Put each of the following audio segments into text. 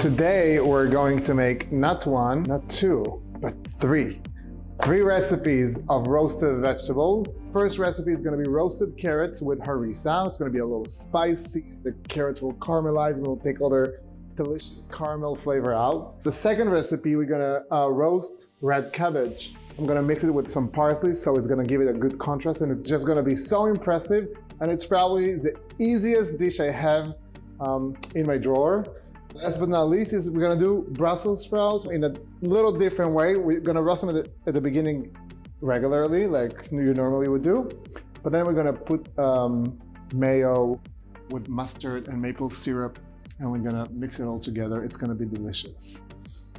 Today we're going to make not one, not two, but three recipes of roasted vegetables. First recipe is going to be roasted carrots with harissa. It's going to be a little spicy. The carrots will caramelize and will take all their delicious caramel flavor out. The second recipe, we're going to roast red cabbage. I'm going to mix it with some parsley, so it's going to give it a good contrast, and it's just going to be so impressive. And it's probably the easiest dish I have in my drawer. Last but not least is we're gonna do Brussels sprouts in a little different way. We're gonna roast them at the beginning regularly, like you normally would do. But then we're gonna put mayo with mustard and maple syrup, and we're gonna mix it all together. It's gonna be delicious.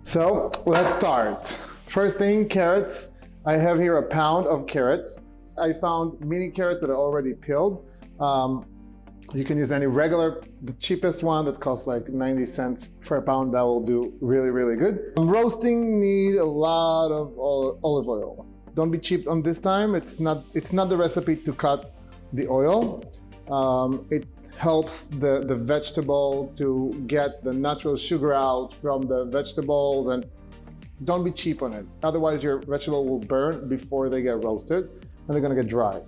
So let's start. First thing, carrots. I have here a pound of carrots. I found mini carrots that are already peeled. You can use any regular, the cheapest one that costs like 90 cents for a pound. That will do really, really good. Roasting need a lot of olive oil. Don't be cheap on this time. It's not the recipe to cut the oil. It helps the vegetable to get the natural sugar out from the vegetables, and don't be cheap on it. Otherwise your vegetable will burn before they get roasted and they're gonna get dry.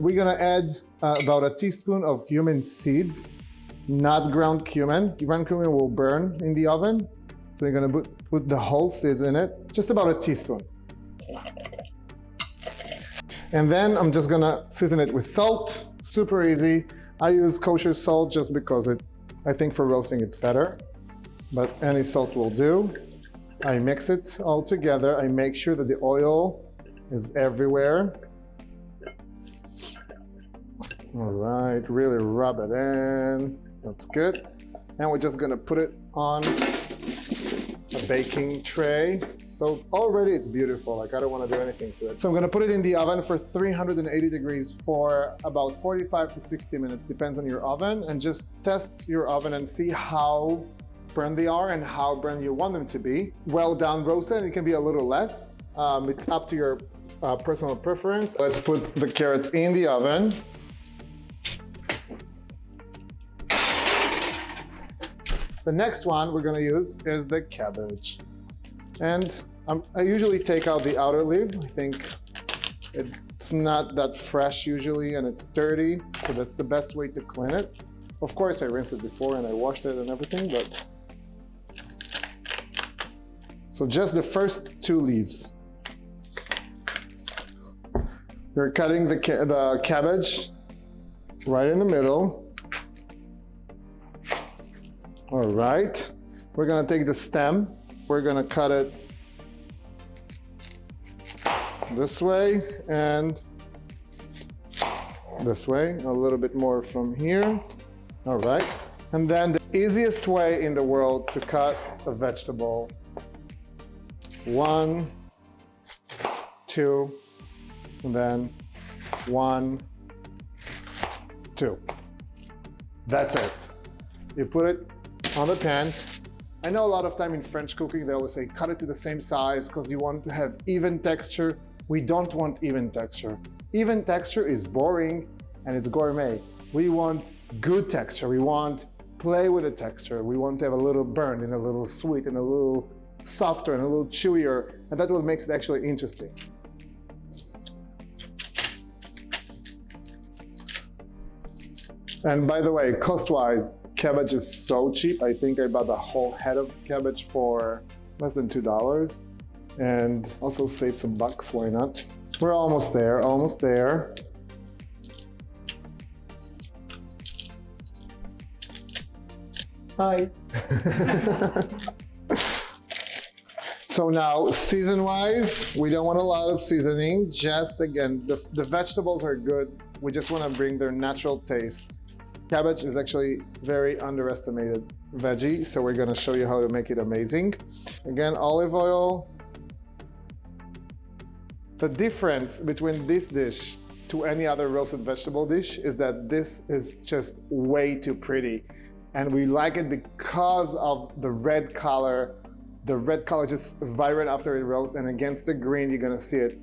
We're gonna add about a teaspoon of cumin seeds, not ground cumin. Ground cumin will burn in the oven. So we're gonna put the whole seeds in it, just about a teaspoon. And then I'm just gonna season it with salt, super easy. I use kosher salt just because I think for roasting it's better, but any salt will do. I mix it all together. I make sure that the oil is everywhere. All right, really rub it in. That's good. And we're just gonna put it on a baking tray. So already it's beautiful, like I don't wanna do anything to it. So I'm gonna put it in the oven for 380 degrees for about 45 to 60 minutes, depends on your oven, and just test your oven and see how burned they are and how burned you want them to be. Well done roasted, it can be a little less. It's up to your personal preference. Let's put the carrots in the oven. The next one we're gonna use is the cabbage. And I usually take out the outer leaf. I think it's not that fresh usually and it's dirty, so that's the best way to clean it. Of course I rinsed it before and I washed it and everything, but. So just the first two leaves. You're cutting the cabbage right in the middle. All right, we're gonna take the stem, we're gonna cut it this way and this way, a little bit more from here. All right, and then the easiest way in the world to cut a vegetable. 1, 2, and then 1, 2. That's it. You put it on the pan. I know a lot of time in French cooking they always say cut it to the same size because you want to have even texture. We don't want even texture. Even texture is boring and it's gourmet. We want good texture. We want play with the texture. We want to have a little burn and a little sweet and a little softer and a little chewier, and that what makes it actually interesting. And by the way, cost-wise, cabbage is so cheap. I think I bought a whole head of cabbage for less than $2 and also save some bucks, why not? We're almost there, almost there. Hi. So now, season-wise, we don't want a lot of seasoning. Just again, the vegetables are good. We just want to bring their natural taste. Cabbage is actually very underestimated veggie, so we're going to show you how to make it amazing. Again, olive oil. The difference between this dish to any other roasted vegetable dish is that this is just way too pretty. And we like it because of the red color. The red color just vibrant after it roasts, and against the green, you're gonna see it.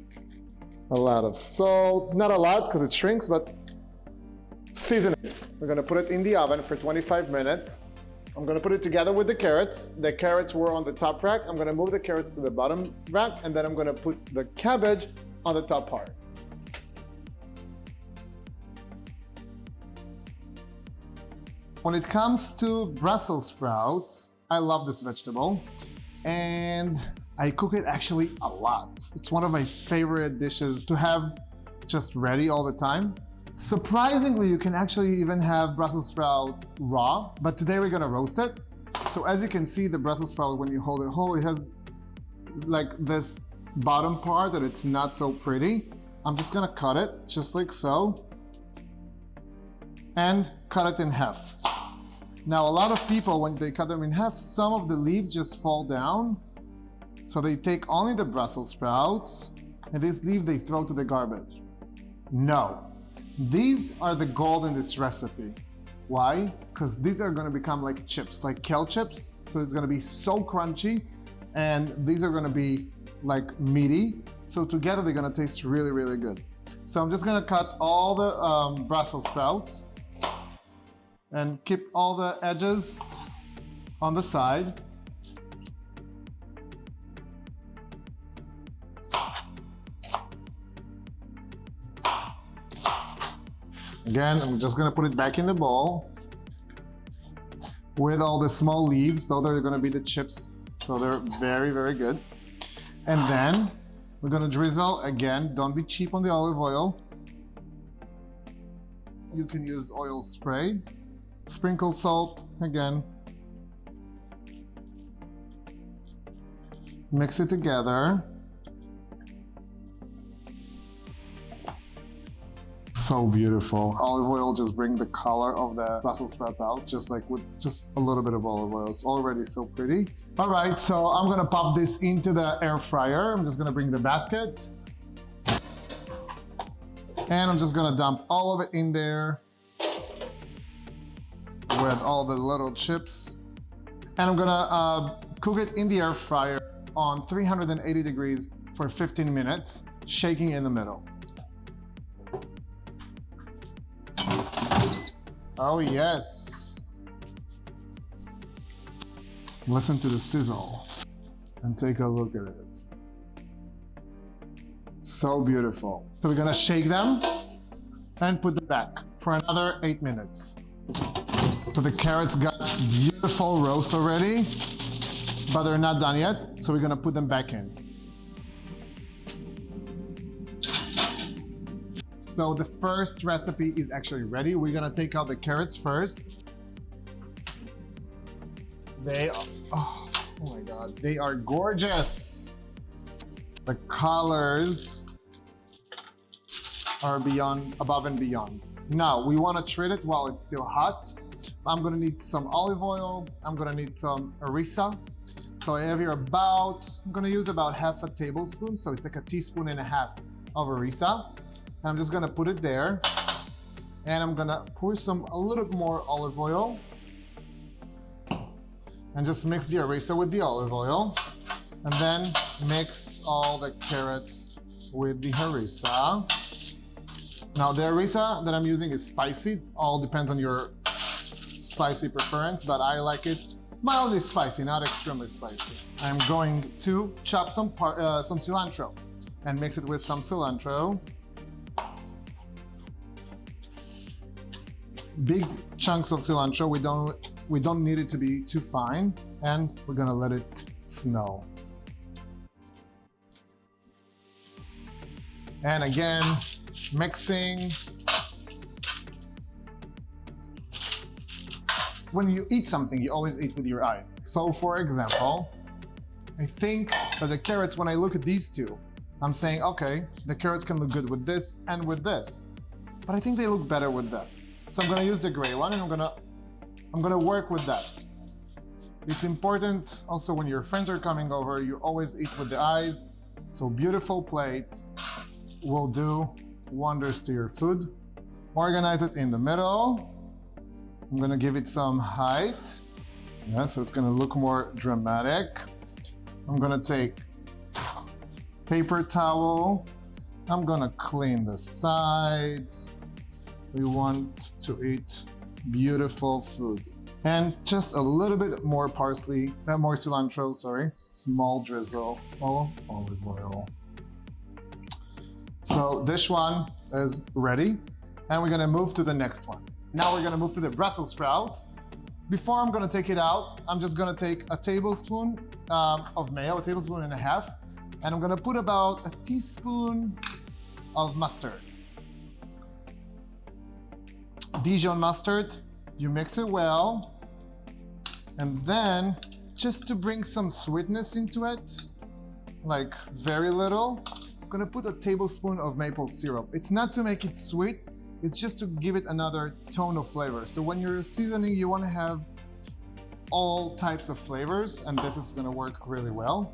A lot of salt, not a lot because it shrinks, but season it. We're gonna put it in the oven for 25 minutes. I'm gonna put it together with the carrots. The carrots were on the top rack. I'm gonna move the carrots to the bottom rack, and then I'm gonna put the cabbage on the top part. When it comes to Brussels sprouts, I love this vegetable, and I cook it actually a lot. It's one of my favorite dishes to have just ready all the time. Surprisingly, you can actually even have Brussels sprouts raw, but today we're gonna roast it. So as you can see, the Brussels sprout, when you hold it whole, it has like this bottom part that it's not so pretty. I'm just gonna cut it just like so and cut it in half. Now, a lot of people, when they cut them in half, some of the leaves just fall down. So they take only the Brussels sprouts, and this leaf they throw to the garbage. No. These are the gold in this recipe. Why? Because these are gonna become like chips, like kale chips. So it's gonna be so crunchy, and these are gonna be like meaty. So together they're gonna taste really, really good. So I'm just gonna cut all the Brussels sprouts and keep all the edges on the side. Again, I'm just gonna put it back in the bowl with all the small leaves. Those are gonna be the chips, so they're very, very good. And then we're gonna drizzle, again, don't be cheap on the olive oil. You can use oil spray. Sprinkle salt, again. Mix it together. So beautiful. Olive oil just brings the color of the Brussels sprouts out, just like with just a little bit of olive oil. It's already so pretty. All right, so I'm gonna pop this into the air fryer. I'm just gonna bring the basket. And I'm just gonna dump all of it in there with all the little chips. And I'm gonna cook it in the air fryer on 380 degrees for 15 minutes, shaking in the middle. Oh yes. Listen to the sizzle and take a look at this. So beautiful. So we're gonna shake them and put them back for another 8 minutes. So the carrots got beautiful roast already, but they're not done yet. So we're gonna put them back in. So the first recipe is actually ready. We're gonna take out the carrots first. They are, oh my God, they are gorgeous. The colors are above and beyond. Now, we wanna treat it while it's still hot. I'm gonna need some olive oil. I'm gonna need some harissa. So I have here I'm gonna use about half a tablespoon. So it's like a teaspoon and a half of harissa. And I'm just gonna put it there. And I'm gonna pour a little more olive oil. And just mix the harissa with the olive oil. And then mix all the carrots with the harissa. Now the harissa that I'm using is spicy. All depends on your spicy preference, but I like it mildly spicy, not extremely spicy. I'm going to chop some cilantro and mix it with some cilantro. Big chunks of cilantro. We don't need it to be too fine, and we're gonna let it snow. And again, mixing. When you eat something, you always eat with your eyes. So for example, I think that the carrots, when I look at these two, I'm saying, okay, the carrots can look good with this and with this, but I think they look better with that. So I'm gonna use the gray one, and I'm gonna work with that. It's important also when your friends are coming over, you always eat with the eyes. So beautiful plates will do wonders to your food. Organize it in the middle. I'm gonna give it some height. Yeah, so it's gonna look more dramatic. I'm gonna take paper towel. I'm gonna clean the sides. We want to eat beautiful food. And just a little bit more parsley, more cilantro, sorry. Small drizzle of olive oil. So this one is ready, and we're gonna move to the next one. Now we're gonna move to the Brussels sprouts. Before I'm gonna take it out, I'm just gonna take a tablespoon of mayo, a tablespoon and a half, and I'm gonna put about a teaspoon of mustard. Dijon mustard, you mix it well, and then just to bring some sweetness into it, like very little, I'm gonna put a tablespoon of maple syrup. It's not to make it sweet, it's just to give it another tone of flavor. So when you're seasoning, you wanna have all types of flavors, and this is gonna work really well.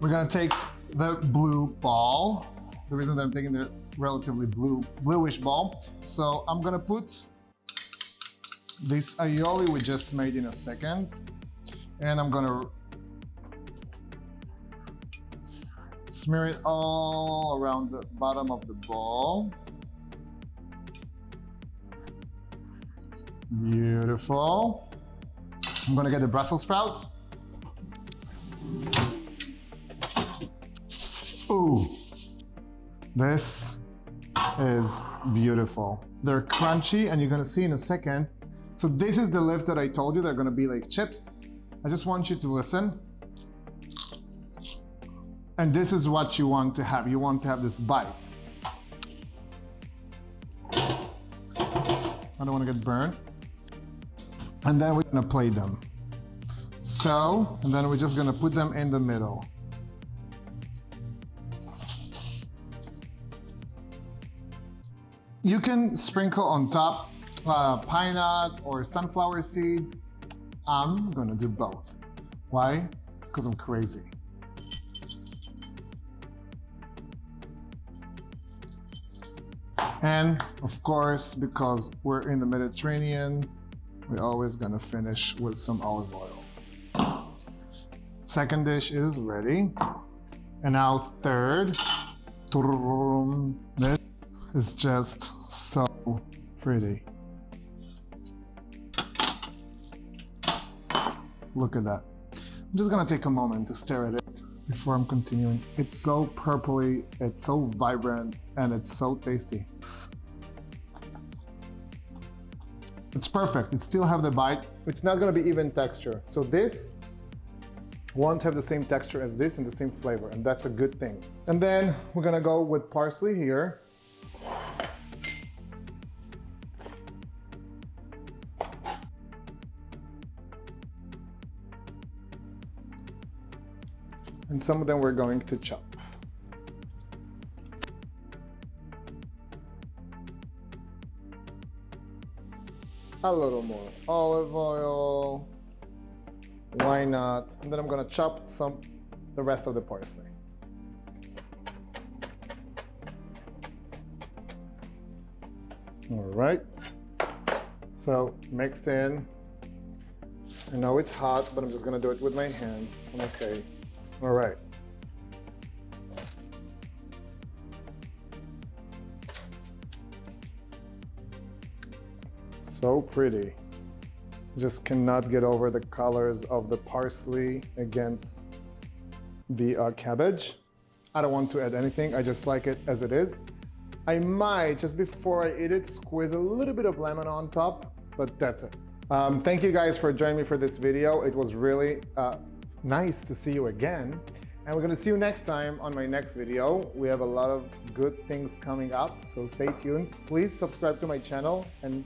We're gonna take the blue ball. The reason that I'm taking the relatively bluish ball. So I'm gonna put this aioli we just made in a second, and I'm gonna smear it all around the bottom of the bowl. Beautiful. I'm gonna get the Brussels sprouts. Ooh, this is beautiful. They're crunchy, and you're gonna see in a second. So this is the lift that I told you, they're gonna be like chips. I just want you to listen. And this is what you want to have. You want to have this bite. I don't want to get burnt. And then we're gonna plate them. So, and then we're just gonna put them in the middle. You can sprinkle on top pine nuts or sunflower seeds. I'm gonna do both. Why? Because I'm crazy. And of course, because we're in the Mediterranean, we're always gonna finish with some olive oil. Second dish is ready. And now third, this is just so pretty. Look at that. I'm just gonna take a moment to stare at it before I'm continuing. It's so purpley, it's so vibrant, and it's so tasty. It's perfect. It still have the bite. It's not gonna be even texture. So this won't have the same texture as this and the same flavor, and that's a good thing. And then we're gonna go with parsley here. And some of them we're going to chop. A little more olive oil. Why not? And then I'm gonna chop the rest of the parsley. All right. So mixed in. I know it's hot, but I'm just gonna do it with my hand. I'm okay. All right. So pretty. Just cannot get over the colors of the parsley against the cabbage. I don't want to add anything. I just like it as it is. I might, just before I eat it, squeeze a little bit of lemon on top, but that's it. Thank you guys for joining me for this video. It was really nice to see you again. And we're gonna see you next time on my next video. We have a lot of good things coming up, so stay tuned. Please subscribe to my channel and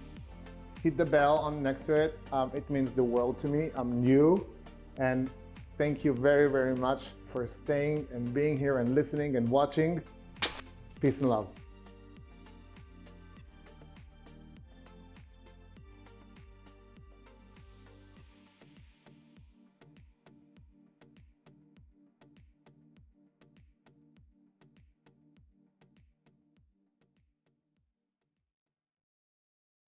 hit the bell on next to it. It means the world to me. I'm new, and thank you very, very much for staying and being here and listening and watching. Peace and love.